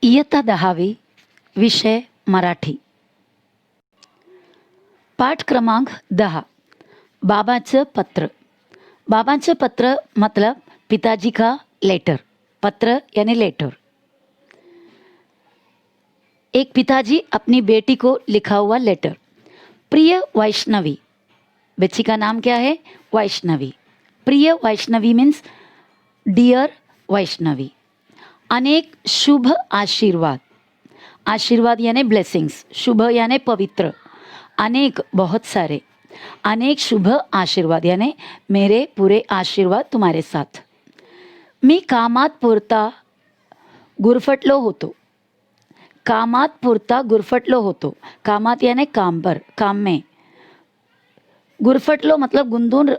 इयत्ता 10वी विषय मराठी. पाठ क्रमांक 10. बाबाचं पत्र. बाबाचं पत्र मतलब पिताजी का लेटर. पत्र यानी लेटर. एक पिताजी अपनी बेटी को लिखा हुआ लेटर. प्रिय वैष्णवी. बच्ची का नाम क्या है? वैष्णवी. प्रिय वैष्णवी मीन्स डियर वैष्णवी. अनेक शुभ आशीर्वाद. आशीर्वाद यानी ब्लेसिंग्स. शुभ यानी पवित्र. अनेक बहुत सारे. अनेक शुभ आशीर्वाद यानी मेरे पूरे आशीर्वाद तुम्हारे साथ. मी कामात पुरता गुरफटलो होतो. कामात पुरता गुरफटलो होतो. कामात यानी काम पर, काम में. गुरफटलो मतलब गुंतून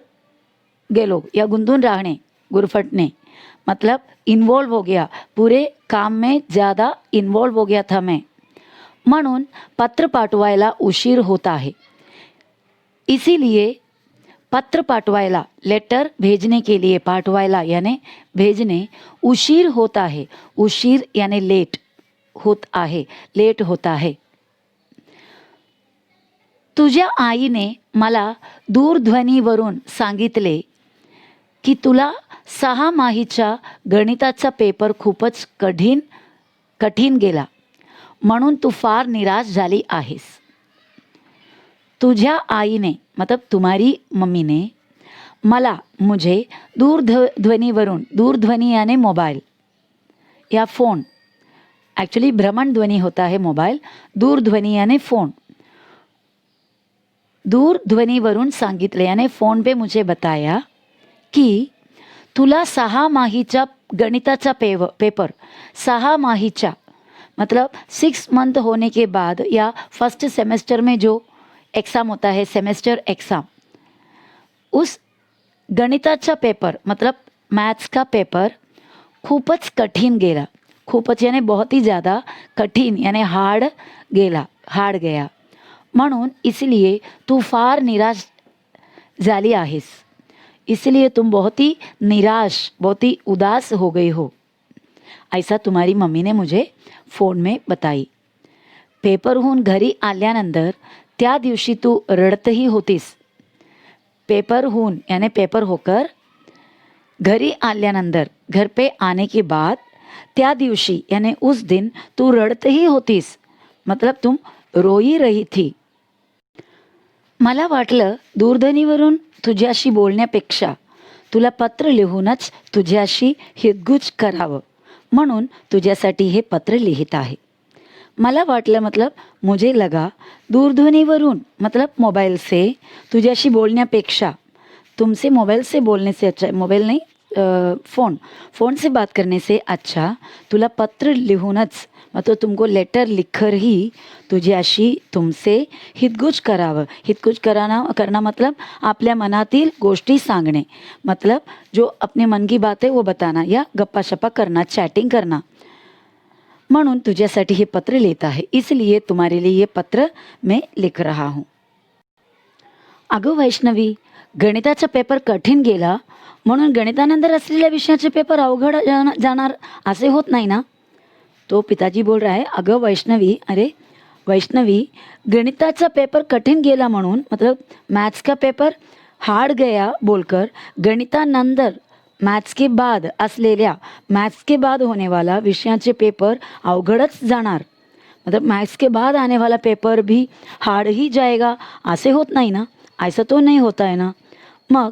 गेलो या गुंतून राहणे. गुरफटणे मतलब इन्वॉल्व हो गया, पूरे काम में ज़्यादा इन्वॉल्व हो गया था मैं, म्हणून पत्र पाठवायला उशीर होत आहे. इसीलिए पत्र पाठवायला, लेटर भेजने के लिए, पाठवायला यानी भेजने, उशीर होता है. उशीर यानी लेट होत आहे, लेट होता है. तुझ्या आईने मला दूरध्वनीवरून सांगितले की तुला 6 माहीच्या गणिताचा पेपर खूपच कठीण गेला, म्हणून तू फार निराश झाली आहेस. तुझ्या आईने मतलब तुम्हारी मम्मी ने, मला मुझे दूरध्वनीवरून, दूरध्वनी यानी मोबाइल या फ़ोन, एक्चुअली भ्रमण ध्वनि होता है मोबाइल, दूरध्वनी यानी फ़ोन. दूरध्वनीवरून सांगितले यानी फ़ोन पे मुझे बताया कि तुला 6 माहीचा गणिताचा पेपर, 6 माहीचा मतलब 6 मंथ होने के बाद या फर्स्ट सेमेस्टर में जो एग्ज़ाम होता है, सेमेस्टर एग्ज़ाम, उस गणिताचा पेपर मतलब मैथ्स का पेपर खूपच कठीण गेला. खूपच यानी बहुत ही ज़्यादा, कठीण यानी हार्ड गेला, हार्ड गया, म्हणून इसलिए तू फार निराश झाली आहेस. इसलिए तुम बहुत ही निराश, बहुत ही उदास हो गई हो, ऐसा तुम्हारी मम्मी ने मुझे फ़ोन में बताई. पेपरहून घरी आल्यानंतर त्या दिवशी तू रडतही होतीस. पेपरहून यानी पेपर होकर, घरी आल्यानंतर घर पे आने के बाद, त्या दिवशी यानी उस दिन तू रडतही होतीस, मतलब तुम रोई रही थी. मला वाटलं दूरध्वनीवरून तुझ्याशी बोलण्यापेक्षा तुला पत्र लिहूनच तुझ्याशी हितगुज करावं, म्हणून तुझ्यासाठी हे पत्र लिहित आहे. मला वाटलं मतलब मुझे लगा, दूरध्वनीवरून मतलब मोबाइल से, तुझ्याशी बोलण्यापेक्षा, तुमसे मोबाइल से बोलने से अच्छा, मोबाइल नहीं फ़ोन से बात करने से अच्छा तुला पत्र लिहूनच मतलब तुमको लेटर लिखकर ही तुझ्याशी, तुमसे हितगुज करावं. हितगुज करना मतलब आपल्या मनातील गोष्टी सांगणे, मतलब जो अपने मन की बात है वो बताना या गप्पा शप्पा करना, चैटिंग करना, म्हणून तुझ्यासाठी हे पत्र लिहित आहे. इसलिए तुम्हारे लिए ये पत्र मैं लिख रहा हूँ. अगं वैष्णवी, गणिताचा पेपर कठीण गेला म्हणून गणितानंतर असलेल्या विषयाचे पेपर अवघड जाणार असे होत नाही ना. तो पिताजी बोल रहा है, अगं वैष्णवी, अरे वैष्णवी, गणिताचा पेपर कठीण गेला म्हणून मतलब मैथ्स का पेपर हार्ड गया बोलकर, गणितानंतर मैथ्स के बाद असलेल्या, मैथ्स के बाद होने वाला विषयाचे पेपर अवघडच जाणार, मतलब मैथ्स के बाद आने वाला पेपर भी हार्ड ही जाएगा असे होत नाही ना. ऐसा तो नहीं होता है ना. मग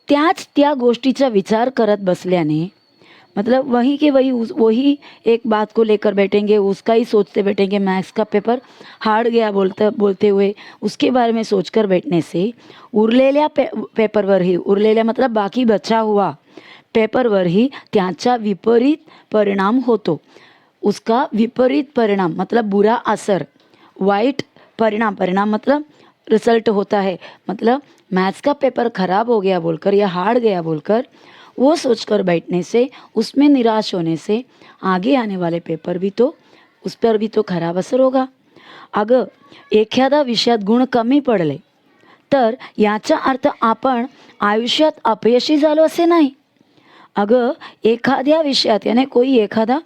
त्या गोष्टीचा विचार करत बसल्याने, मतलब वही के वही एक बात को लेकर बैठेंगे, उसका ही सोचते बैठेंगे, मैथ्स का पेपर हार्ड गया बोलते हुए उसके बारे में सोचकर बैठने से उरलेल्या पेपरवर ही, उरलेल्या मतलब बाकी बचा हुआ पेपरवर ही त्याचा विपरीत परिणाम होतो. उसका विपरीत परिणाम मतलब बुरा असर, वाइट परिणाम मतलब रिजल्ट होता है. मतलब मैथ्स का पेपर ख़राब हो गया बोलकर या हार्ड गया बोलकर वो सोचकर बैठने से, उसमें निराश होने से आगे आने वाले पेपर भी तो, उस पर भी तो खराब असर होगा. अगं एखाद्या विषयात गुण कमी पडले तर याचा अर्थ आपण आयुष्यात अपयशी झालो असे नाही. अगं एखाद्या विषयात यानी कोई एखादा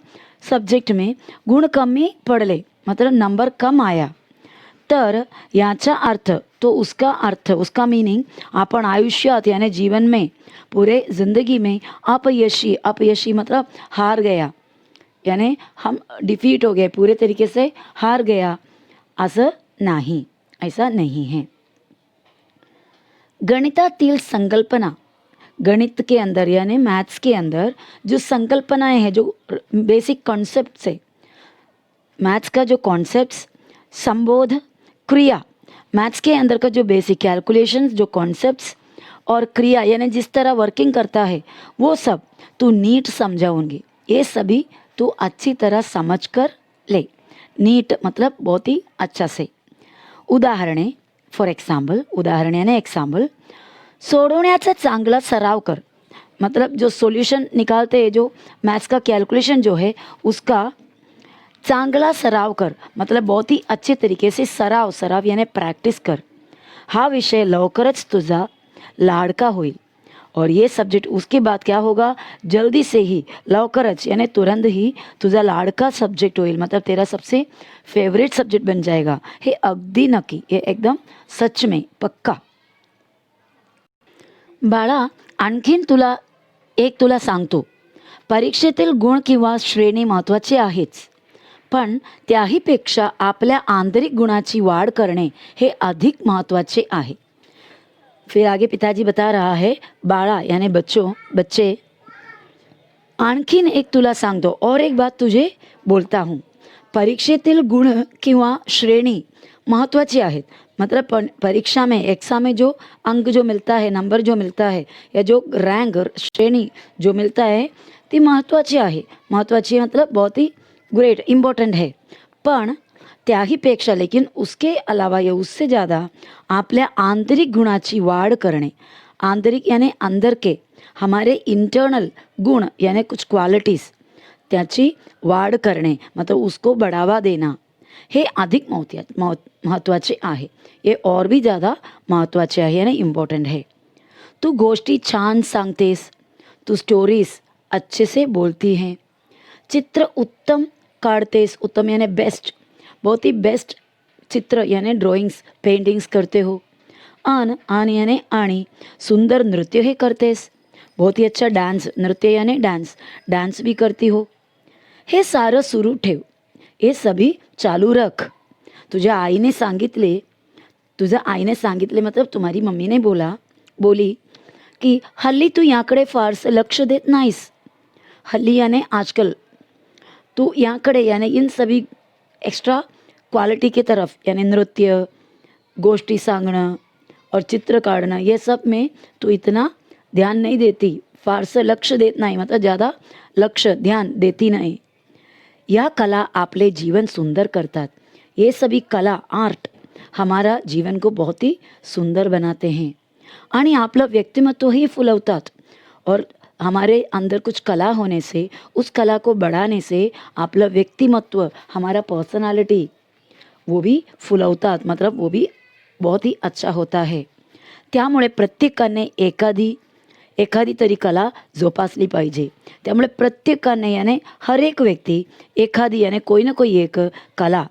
सब्जेक्ट में गुण कमी पडले मतलब नंबर कम आया तर याचा अर्थ तो उसका मीनिंग आपण आयुष्यात यानी जीवन में पूरे ज़िंदगी में अपयशी मतलब हार गया यानी हम डिफीट हो गए पूरे तरीके से हार गया असं नाही ऐसा नहीं है। गणितातील संकल्पना गणित के अंदर यानी मैथ्स के अंदर जो संकल्पनाएं हैं जो बेसिक कॉन्सेप्ट्स है मैथ्स का जो कॉन्सेप्ट्स संबोध क्रिया मैथ्स के अंदर का जो बेसिक कैलकुलेशंस जो कॉन्सेप्ट्स और क्रिया यानी जिस तरह वर्किंग करता है वो सब तू नीट समझाऊंगी ये सभी तू अच्छी तरह समझ कर ले। नीट मतलब बहुत ही अच्छा से। उदाहरणे फॉर एग्जाम्पल उदाहरण यानी एग्जाम्पल सोडवण्याचा चांगला सराव कर मतलब जो सॉल्यूशन निकालते हैं जो मैथ्स का कैलकुलेशन जो है उसका चांगला सराव कर मतलब बहुत ही अच्छे तरीके से सराव यानी प्रैक्टिस कर। हा विषय लवकरच तुझा लाडका होईल और ये सब्जेक्ट उसके बाद क्या होगा जल्दी से ही लवकरच यानी तुरंत ही तुझा लाडका सब्जेक्ट होईल मतलब तेरा सबसे फेवरेट सब्जेक्ट बन जाएगा। हे अगदी नक्की हे एकदम सच में पक्का। बाळा आणखीन तुला सांगतो परीक्षेतील गुण किंवा श्रेणी महत्त्वाची आहेच पण त्याहीपेक्षा आपल्या आंतरिक गुणाची वाढ करणे हे अधिक महत्त्वाचे आहे। फिर आगे पिताजी बता रहा है बाळा यानी बच्चे आणखीन एक तुला सांगतो और एक बात तुझे बोलता हूँ परीक्षेतील गुण किंवा श्रेणी महत्त्वाची आहेत मतलब परीक्षा में एग्जाम में जो अंक जो मिलता है नंबर जो मिलता है या जो रैंक श्रेणी जो मिलता है ती महत्त्वाची आहे महत्त्वाची मतलब बहुत ही ग्रेट इम्पॉर्टंट है पण त्याहीपेक्षा लेकिन उसके अलावा या उससे ज़्यादा आपल्या आंतरिक गुणाची वाढ करणे आंतरिक यानी अंदर के हमारे इंटरनल गुण यानी कुछ क्वालिटीज़ त्याची वाढ करणे मतलब उसको बढ़ावा देना हे अधिक महत्त्वाचे आहे ये और भी ज़्यादा महत्त्वाचे आहे यानी इम्पॉर्टंट है। तू गोष्टी छान सांगतेस तू स्टोरीज अच्छे से बोलती हैं चित्र उत्तम काढ़तेस उत्तम यानी बेस्ट बहुत ही बेस्ट चित्र यानी ड्राइंग्स पेंटिंग्स करते हो आन यानी आणी सुंदर नृत्य ही करतेस बहुत ही अच्छा डांस नृत्य यानी डांस भी करती हो हे सारं सुरू ठेव हे सभी चालू रख तुझ्या आईने सांगितले मतलब तुम्हारी मम्मी ने बोली की हल्ली तू याकडे फारसं लक्ष देत नाहीस हल्ली यानी आजकल तू याकडे यानी इन सभी एक्स्ट्रा क्वालिटी की तरफ यानी नृत्य गोष्टी सांगणं और चित्र काढ़ना ये सब में तू इतना ध्यान नहीं देती फारसं लक्ष देत नाही मतलब ज़्यादा लक्ष ध्यान देती नहीं। यह कला आपले जीवन सुंदर करतात ये सभी कला आर्ट हमारा जीवन को बहुत ही सुंदर बनाते हैं आणि आपलं व्यक्तिमत्व ही फुलवतात और हमारे अंदर कुछ कला होने से उस कला को बढ़ाने से आपलं व्यक्तिमत्व हमारा पर्सनालिटी वो भी फुलवतात मतलब वो भी बहुत ही अच्छा होता है। त्यामुळे प्रत्येकाने एखादी तरी कला जोपासली पाहिजे त्यामुळे प्रत्येकाने यानी हर एक व्यक्ति एखादी यानी कोई ना कोई एक कला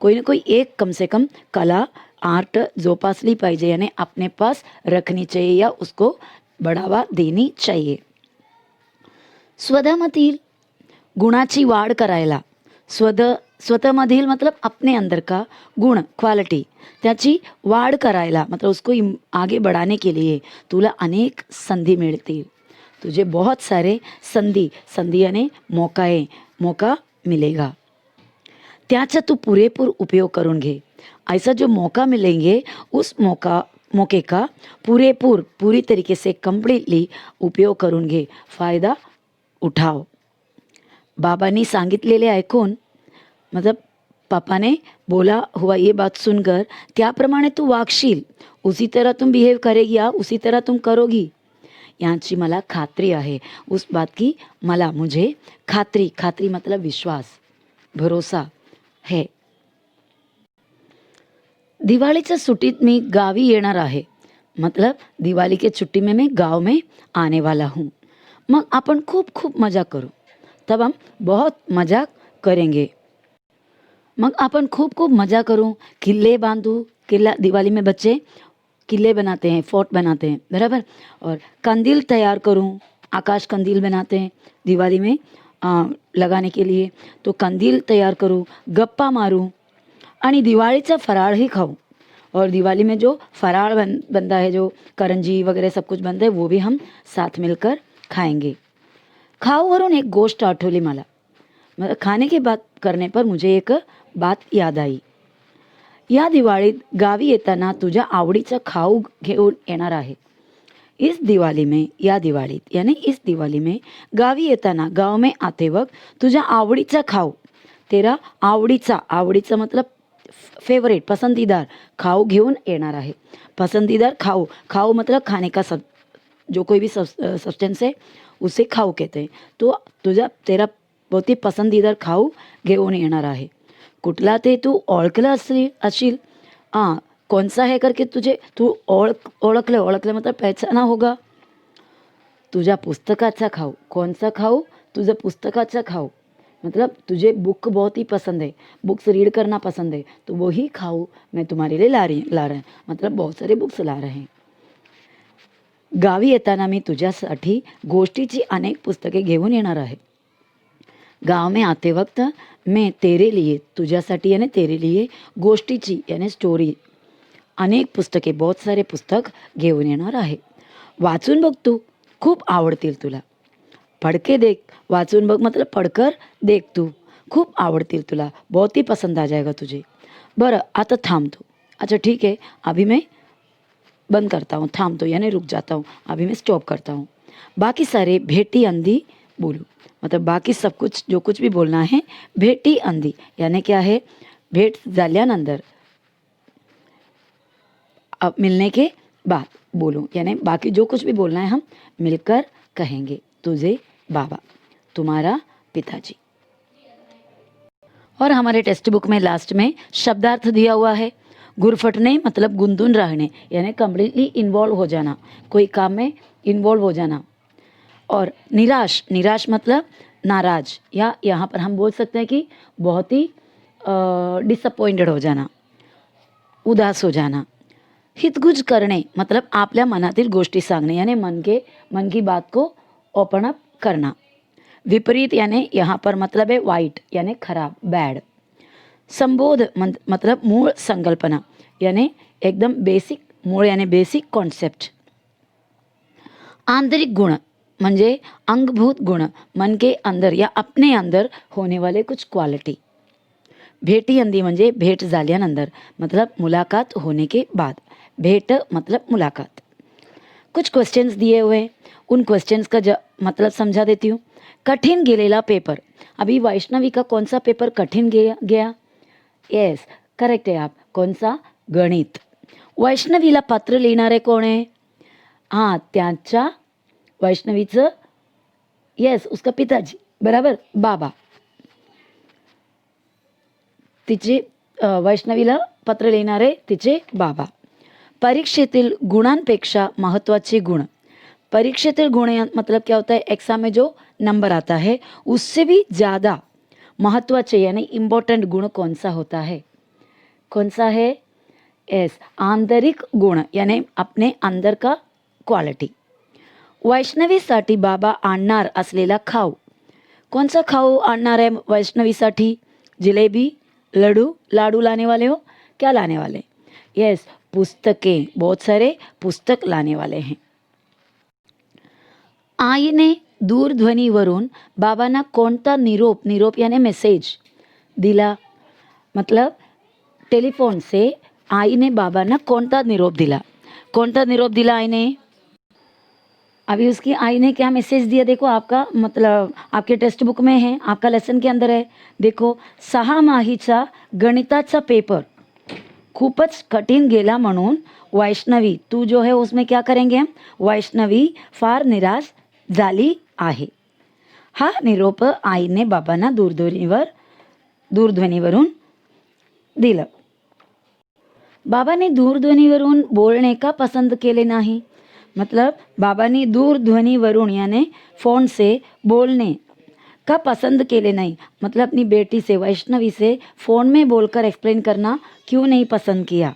कोई ना कोई एक कम से कम कला आर्ट जोपासली पाहिजे यानी अपने पास रखनी चाहिए या उसको बढ़ावा देनी चाहिए। स्वतःमधील गुणाची वाढ करायला स्वतःमधील मतलब अपने अंदर का गुण क्वालिटी त्याची वाढ करायला मतलब उसको आगे बढ़ाने के लिए तुला अनेक संधी मिळतील तुझे बहुत सारे संधी यानी मौका मिलेगा त्याचा तू पुरेपूर उपयोग करून घे। ऐसा जो मौका मिलेंगे उस मौके का पूरी तरीके से कंप्लीटली उपयोग करून घे फ़ायदा उठाओ। बाबांनी सांगितलेले ऐकून मतलब पापा ने बोला हुआ ये बात सुनकर त्याप्रमाणे तू वागशील उसी तरह तुम बिहेव करेगी या उसी तरह तुम करोगी यांची मला खात्री आहे उस बात की मुझे खात्री मतलब विश्वास भरोसा है। दिवाळीच्या सुट्टीत मी गावी येणार आहे मतलब दिवाली के छुट्टी में मैं गाँव में आने वाला हूँ मग आपण खूप मजा करू तब हम बहुत मजा करेंगे. मग आपण खूप खूप मजा करूं, किल्ले बांधू. किल्ला दिवाली में बच्चे किले बनाते हैं, फोर्ट बनाते हैं, बराबर. और कंदील तैयार करूं, आकाश कंदील बनाते हैं दिवाली में लगाने के लिए. तो कंदील तैयार करूं, गप्पा मारूं आणि दिवाळीचा फराळही खाऊं. और दिवाली में जो फराळ बनता है, जो करंजी वगैरह सब कुछ बनता है, वो भी हम साथ मिलकर खाएंगे. खाऊवरून एक गोष्ट आठवली मला. मतलब खाने की बात करने पर मुझे एक बात याद आई. या दिवाळीत गावी येताना तुझ्या आवडीचं खाऊ घेऊन येणार आहे. इस दिवाली में, या दिवाळीत यानी इस दिवाली में गावी येताना, गाव में आते वक्त तुझ्या आवडीचा खाऊ, तेरा आवडीचा, आवडीचा मतलब फेवरेट, पसंदीदार खाऊ घेऊन येणार आहे. पसंदीदार खाऊ, खाऊ मतलब खाने का सब, जो कोई भी सब्सटेंस है उसे खाऊ कहते हैं. तो तुझा तेरा बहुत ही पसंदीदार खाऊ घेऊन येणार आहे. कुठला ते तू ओळखलं असशील. हां, कौन सा है करके तुझे तू ओळखलं मतलब पहचाना होगा. तुझ्या पुस्तकाचा खाऊ. कौन सा खाऊ? तुझं पुस्तकाचा खाऊ. मतलब तुझे बुक बहुत ही पसंद है, बुक्स रीड करना पसंद है, तो वही खाऊ मैं तुम्हारे लिए ला रहे हैं. मतलब बहुत सारे बुक्स ला रहे हैं. गावी येताना मी तुझ्यासाठी गोष्टीची अनेक पुस्तके घेऊन येणार आहे. गाँव में आते वक्त मैं तेरे लिए, तुझ्यासाठी यानी तेरे लिए, गोष्टीची यानी स्टोरी, अनेक पुस्तके, बहुत सारे पुस्तक घेऊन येणार आहे. वाचून बघ तू, खूप आवडतील तुला. पढ़ देख, वाचून बघ मतलब पढ़कर देख तू, खूप आवडतील तुला, बहुत ही पसंद आ जाएगा तुझे. बरं आता थांबतो. अच्छा ठीक है, अभी मैं बंद करता हूँ, थांबतो यानी रुक जाता हूँ, अभी मैं स्टॉप करता हूँ. बाकी सारे भेटी अंधी बोलू. मतलब बाकी सब कुछ, जो कुछ भी बोलना है, भेटी अंधी यानी क्या है, भेट झाल्यानंतर, अब मिलने के बाद बोलूँ, यानी बाकी जो कुछ भी बोलना है हम मिलकर कहेंगे. तुझे बाबा, तुम्हारा पिताजी. और हमारे टेक्स्ट बुक में लास्ट में शब्दार्थ दिया हुआ है. गुरफटने मतलब गुंदून रहने, यानी कम्प्लीटली इन्वॉल्व हो जाना, कोई काम में इन्वॉल्व हो जाना. और निराश, निराश मतलब नाराज, या यहाँ पर हम बोल सकते हैं कि बहुत ही डिसअपॉइंटेड हो जाना, उदास हो जाना. हितगुज करणे मतलब आपल्या मनातील गोष्टी सांगणे, यानी मन की बात को ओपन अप करना. विपरीत यानी यहाँ पर मतलब है वाइट, यानी खराब, बैड. संबोध मतलब मूळ संकल्पना, यानी एकदम बेसिक मूळ, यानी बेसिक कॉन्सेप्ट. आंतरिक गुण म्हणजे अंगभूत गुण, मन के अंदर या अपने अंदर होने वाले कुछ क्वालिटी. भेटी अंधी म्हणजे भेट झाल्यानंतर, मतलब मुलाकात होने के बाद. भेट मतलब मुलाकात. कुछ क्वेश्चंस दिए हुए हैं, उन क्वेश्चंस का मतलब समझा देती हूँ. कठिन गेलेला पेपर. अभी वैष्णवी का कौन सा पेपर कठिन गया? येस, करेक्ट है आप. कौन सा? गणित. वैष्णवीला पत्र लिहिणारे कोण आहे? हां, त्याच्या वैष्णवीचं, येस, उसका पिताजी, बराबर, बाबा. तिचे वैष्णवीला पत्र लिहिणारे तिचे बाबा. परीक्षेतील गुणांपेक्षा महत्त्वाचे गुण. परीक्षेतील गुण मतलब क्या होता है, एग्जाम में जो नंबर आता है उससे भी ज़्यादा महत्त्वाचे यानी इम्पोर्टेंट गुण कौन सा होता है? कौन सा है? एस, आंतरिक गुण यानी अपने अंदर का क्वालिटी. वैष्णवीसाठी बाबा आणणार असलेला खाऊ. कौन सा खाऊ आणणार है वैष्णवीसाठी? जिलेबी, लाडू लाने वाले हो? क्या लाने वाले? यस, पुस्तकें, बहुत सारे पुस्तक लाने वाले हैं. आईने दूरध्वनीवरून बाबांना कोणता निरोप यानी मैसेज दिला? मतलब टेलीफोन से आई ने बाबांना कोणता निरोप दिला? कोणता निरोप दिला आई ने? अभी उसकी आई ने क्या मैसेज दिया देखो, आपका मतलब आपके टेक्स्ट बुक में है, आपका लेसन के अंदर है. देखो, 6 माहीचा गणिताचा पेपर खूपच कठीण गेला म्हणून वैष्णवी, तू जो है उसमें क्या करेंगे हम, वैष्णवी फार निराश झाली आहे. हा निरोप आईने बाबांना दूरध्वनीवरून दिलं. बाबांनी दूरध्वनीवरून बोलणे का पसंत केले नाही? मतलब बाबांनी दूरध्वनीवरून यानी फोन से बोलणे का पसंद केले नहीं, मतलब अपनी बेटी से वैष्णवी से फ़ोन में बोलकर एक्सप्लेन करना क्यों नहीं पसंद किया?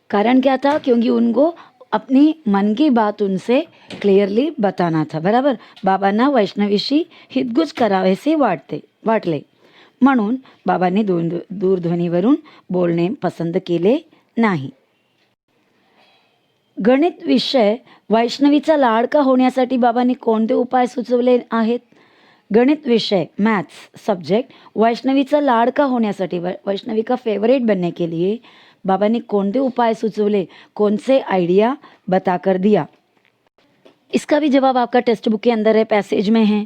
कारण क्या था? क्योंकि उनको अपनी मन की बात उनसे क्लियरली बताना था. बराबर. बाबांना वैष्णवीशी हितगुज करावेसे वाटले म्हणून बाबांनी दूरध्वनीवरून बोलणे पसंत केले नाही. गणित विषय वैष्णवीचा लाडका होण्यासाठी बाबांनी कोणते उपाय सुचवले आहेत? गणित विषय मैथ्स सब्जेक्ट वैष्णवीचा लाडका होण्यासाठी, वैष्णवी का फेवरेट बनने के लिए बाबा ने कौन से उपाय सुचवले, कौन से आइडिया बताकर दिया? इसका भी जवाब आपका टेक्स्ट बुक के अंदर है, पैसेज में है.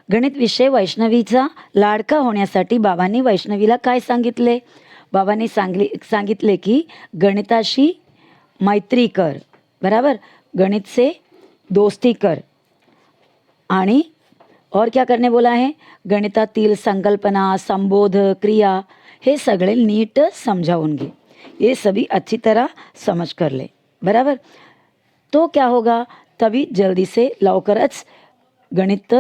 गणित विषय वैष्णवीचा लाडका होण्यासाठी बाबांनी वैष्णवीला काय सांगितले? बाबांनी सांगितले की गणिताशी मैत्री कर. बराबर. गणित से दोस्ती कर. आणि और क्या करने बोला है? गणितातील संकल्पना, संबोध, क्रिया हे सगळे नीट समझाऊन घे. ये सभी अच्छी तरह समझ कर ले. बराबर. तो क्या होगा? तभी जल्दी से लवकरच गणित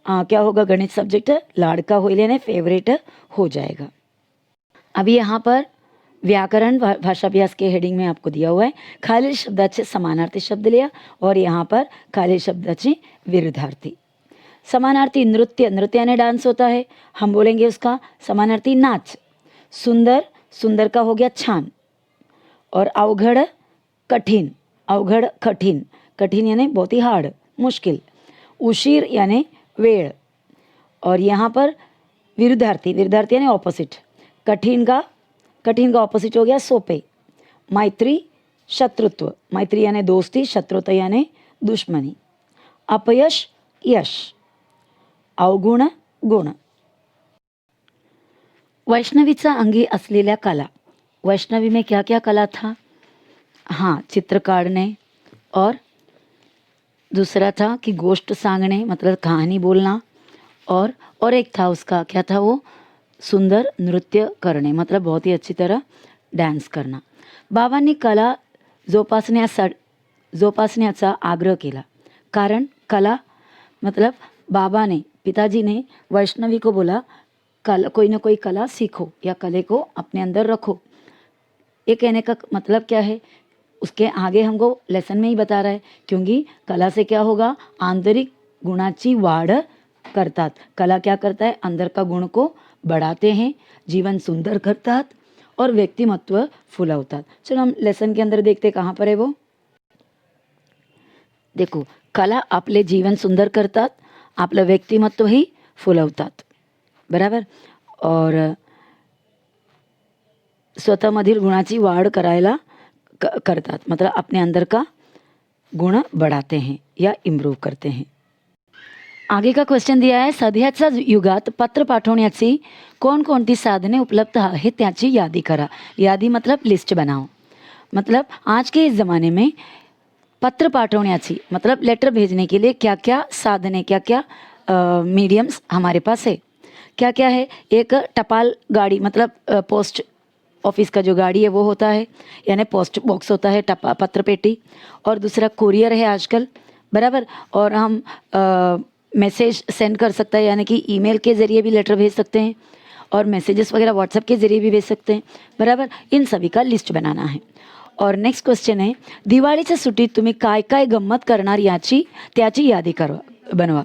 क्या होगा? गणित सब्जेक्ट लाडका होईल यानी फेवरेट हो जाएगा. अभी यहाँ पर व्याकरण भाषाभ्यास के हेडिंग में आपको दिया हुआ है. खालील शब्दाचे समानार्थी शब्द लिया और यहाँ पर खालील शब्दाचे विरुद्धार्थी. समानार्थी नृत्य, नृत्य यानी डांस होता है, हम बोलेंगे उसका समानार्थी नाच. सुंदर, सुंदर का हो गया छान. और अवघड कठिन, अवघड कठिन, कठिन यानी बहुत ही हार्ड, मुश्किल. उशीर यानी वेळ. और यहाँ पर विरुद्धार्थी, विरुद्धार्थी यानी ऑपोजिट. कठिन का ऑपोजिट हो गया सोपे. मैत्री शत्रुत्व, मैत्री यानी दोस्ती, शत्रुत्व यानी दुश्मनी. अपयश यश. अवगुण गुण. वैष्णवीचा अंगी असलेल्या कला. वैष्णवी में क्या क्या कला था? हाँ, चित्र काढ़ने, और दूसरा था कि गोष्ट सांगने, मतलब कहानी बोलना, और एक था उसका क्या था वो? सुंदर नृत्य करने, मतलब बहुत ही अच्छी तरह डान्स करना. बाबांनी कला जोपासण्याचा आग्रह केला. कारण कला मतलब बाबा ने, पिताजी ने वैष्णवी को बोला कला, कोई ना कोई कला सीखो या कले को अपने अंदर रखो. ये कहने का मतलब क्या है? उसके आगे हमको लेसन में ही बता रहा है. क्योंकि कला से क्या होगा? आंतरिक गुणाची वाढ करतात. कला क्या करता है? अंदर का गुण को बढ़ाते हैं, जीवन सुंदर करतात और व्यक्तिमत्व फुलवतात. चलो हम लेसन के अंदर देखते कहाँ पर है वो. देखो, कला आपले जीवन सुंदर करतात, आपलं व्यक्तिमत्व ही फुलवतात. बराबर. और स्वतःमधील गुणाची वाढ करायला करतात, मतलब अपने अंदर का गुण बढ़ाते हैं या इम्प्रूव करते हैं. आगे का क्वेश्चन दिया है, सध्याच्या युगात पत्र पाठवण्याची कोणकोणती साधने उपलब्ध आहेत त्याची यादी करा. यादी मतलब लिस्ट बनाओ. मतलब आज के इस ज़माने में पत्र पाठवण्याची मतलब लेटर भेजने के लिए क्या क्या साधने, क्या क्या मीडियम्स हमारे पास है. क्या क्या है? एक टपाल गाड़ी, मतलब पोस्ट ऑफिस का जो गाड़ी है वो होता है, यानी पोस्ट बॉक्स होता है, पत्र पेटी. और दूसरा कुरियर है आजकल. बराबर. और हम मैसेज सेंड कर सकते हैं, यानी कि ईमेल के ज़रिए भी लेटर भेज सकते हैं, और मैसेजेस वगैरह व्हाट्सएप के ज़रिए भी भेज सकते हैं. बराबर. इन सभी का लिस्ट बनाना है. और नेक्स्ट क्वेश्चन है, दिवाळीच्या सुट्टीत तुम्ही काय काय गंमत करणार त्याची यादी बनवा.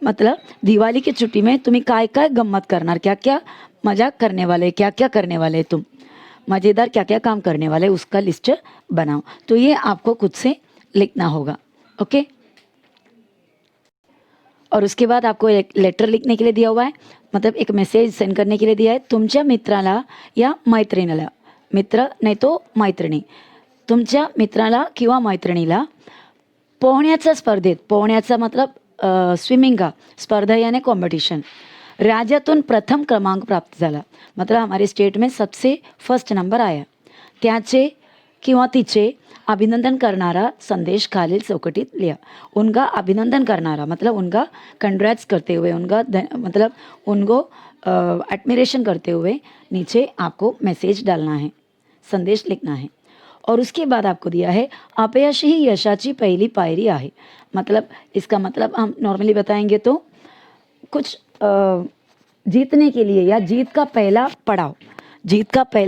मतलब दिवाली की छुट्टी में तुम्हें काय काय गम्मत करना, क्या क्या मजाक करने वाले, क्या क्या करने वाले तुम, मज़ेदार क्या क्या काम करने वाले, उसका लिस्ट बनाओ. तो ये आपको खुद से लिखना होगा. ओके. और उसके बाद आपको एक लेटर लिखने के लिए दिया हुआ है, मतलब एक मैसेज सेंड करने के लिए दिया है तुमच्या मित्राला या मैत्रिणीला. मित्र नाही तो मैत्रिणी. तुमच्या मित्राला किंवा मैत्रिणीला पोहण्याच्या स्पर्धेत, पोहण्याचा मतलब स्विमिंग का स्पर्धा यानी कॉम्पिटिशन, राज्यातून प्रथम क्रमांक प्राप्त झाला, मतलब हमारे स्टेट में सबसे फर्स्ट नंबर आया, त्याचे किंवा तिचे अभिनंदन करणारा संदेश खालील चौकटीत लिहा. उनका अभिनंदन करणारा मतलब उनका कंग्रेट्स करते हुए, उनका मतलब उनको एडमिरेशन करते हुए नीचे आपको मैसेज डालना है, संदेश लिखना है. और उसके बाद आपको दिया है अपयश ही यशाची पहिली पायरी आहे. मतलब इसका मतलब हम नॉर्मली बताएंगे तो कुछ जीतने के लिए या जीत का पहला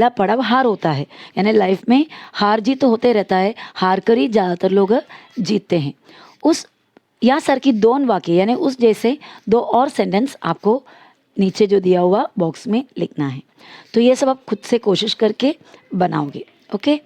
पड़ाव हार होता है. यानी लाइफ में हार जीत तो होते रहता है, हार कर ही ज़्यादातर लोग जीतते हैं. उस यासारखी 2 वाक्य यानी उस जैसे 2 और सेंटेंस आपको नीचे जो दिया हुआ बॉक्स में लिखना है. तो ये सब आप खुद से कोशिश करके बनाओगे. ओके.